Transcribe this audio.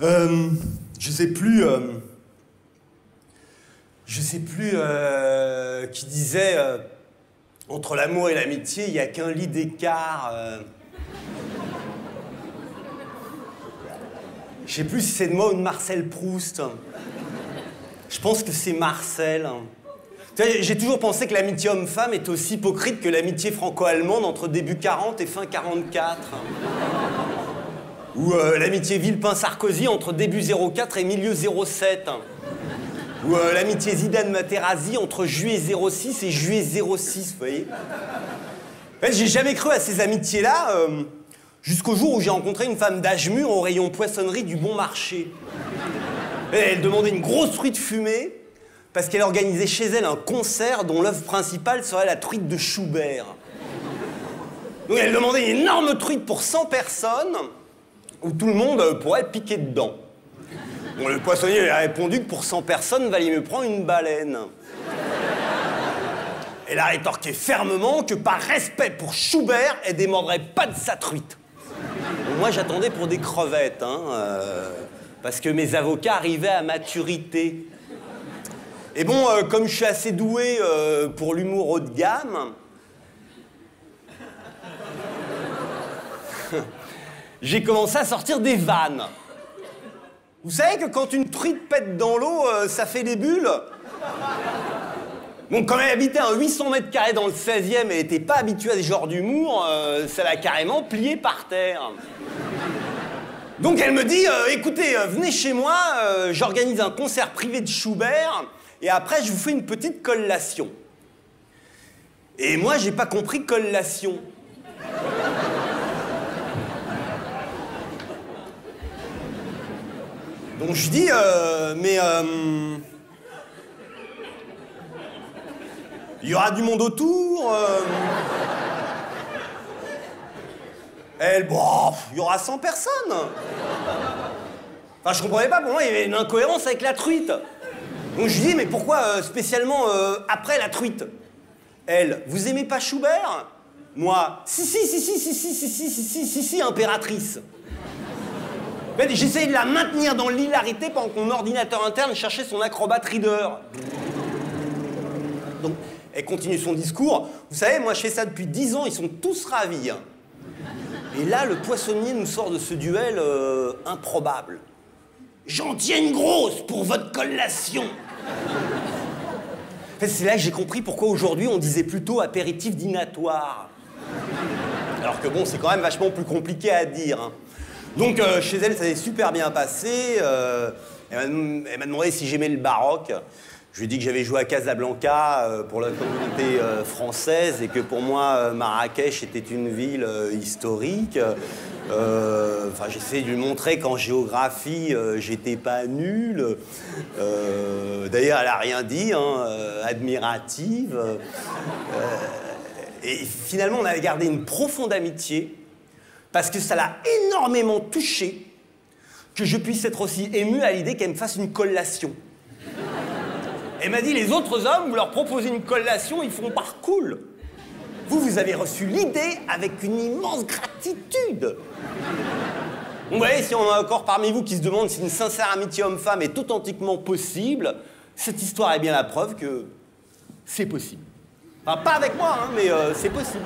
Je sais plus... qui disait entre l'amour et l'amitié, il n'y a qu'un lit d'écart. Je sais plus si c'est de moi ou de Marcel Proust. Je pense que c'est Marcel. J'ai toujours pensé que l'amitié homme-femme est aussi hypocrite que l'amitié franco-allemande entre début 40 et fin 44. Ou l'amitié Villepin-Sarkozy entre début 04 et milieu 07. Ou l'amitié Zidane-Materazzi entre juillet 06 et juillet 06, vous voyez. En fait, j'ai jamais cru à ces amitiés-là, jusqu'au jour où j'ai rencontré une femme d'âge mûr au rayon poissonnerie du Bon Marché. Elle demandait une grosse truite fumée, parce qu'elle organisait chez elle un concert dont l'œuvre principale serait la truite de Schubert. Donc elle demandait une énorme truite pour 100 personnes, où tout le monde pourrait piquer dedans. Bon, le poissonnier lui a répondu que pour 100 personnes, il valait mieux prendre une baleine. Elle a rétorqué fermement que par respect pour Schubert, elle démordrait pas de sa truite. Bon, moi, j'attendais pour des crevettes, parce que mes avocats arrivaient à maturité. Et bon, comme je suis assez doué pour l'humour haut de gamme, j'ai commencé à sortir des vannes. Vous savez que quand une truite pète dans l'eau, ça fait des bulles? Bon, comme elle habitait à 800 mètres carrés dans le 16e et n'était pas habituée à ce genre d'humour, ça l'a carrément pliée par terre. Donc elle me dit, écoutez, venez chez moi, j'organise un concert privé de Schubert, et après je vous fais une petite collation. Et moi, j'ai pas compris collation. Donc je dis, il y aura du monde autour. Elle, bon, il y aura 100 personnes. Enfin, je comprenais pas, pour moi, il y avait une incohérence avec la truite. Donc je lui dis, mais pourquoi spécialement après la truite? Elle, vous aimez pas Schubert? Moi, si, impératrice. En fait, j'essayais de la maintenir dans l'hilarité pendant que mon ordinateur interne cherchait son Acrobat Reader. Donc, elle continue son discours. Vous savez, moi, je fais ça depuis 10 ans, ils sont tous ravis. Et là, le poissonnier nous sort de ce duel improbable. J'en tiens une grosse pour votre collation. En fait, c'est là que j'ai compris pourquoi aujourd'hui on disait plutôt apéritif dînatoire. Alors que bon, c'est quand même vachement plus compliqué à dire. Donc, chez elle, ça s'est super bien passé. Elle m'a demandé si j'aimais le baroque. Je lui ai dit que j'avais joué à Casablanca pour la communauté française et que pour moi, Marrakech était une ville historique. Enfin, j'essayais de lui montrer qu'en géographie, j'étais pas nul. D'ailleurs, elle a rien dit, admirative. Et finalement, on avait gardé une profonde amitié parce que ça l'a énormément touchée que je puisse être aussi ému à l'idée qu'elle me fasse une collation. Elle m'a dit, les autres hommes, vous leur proposez une collation, ils font par cool. Vous avez reçu l'idée avec une immense gratitude. Donc, vous voyez, si on a encore parmi vous qui se demandent si une sincère amitié homme-femme est authentiquement possible, cette histoire est bien la preuve que c'est possible. Enfin, pas avec moi, mais c'est possible.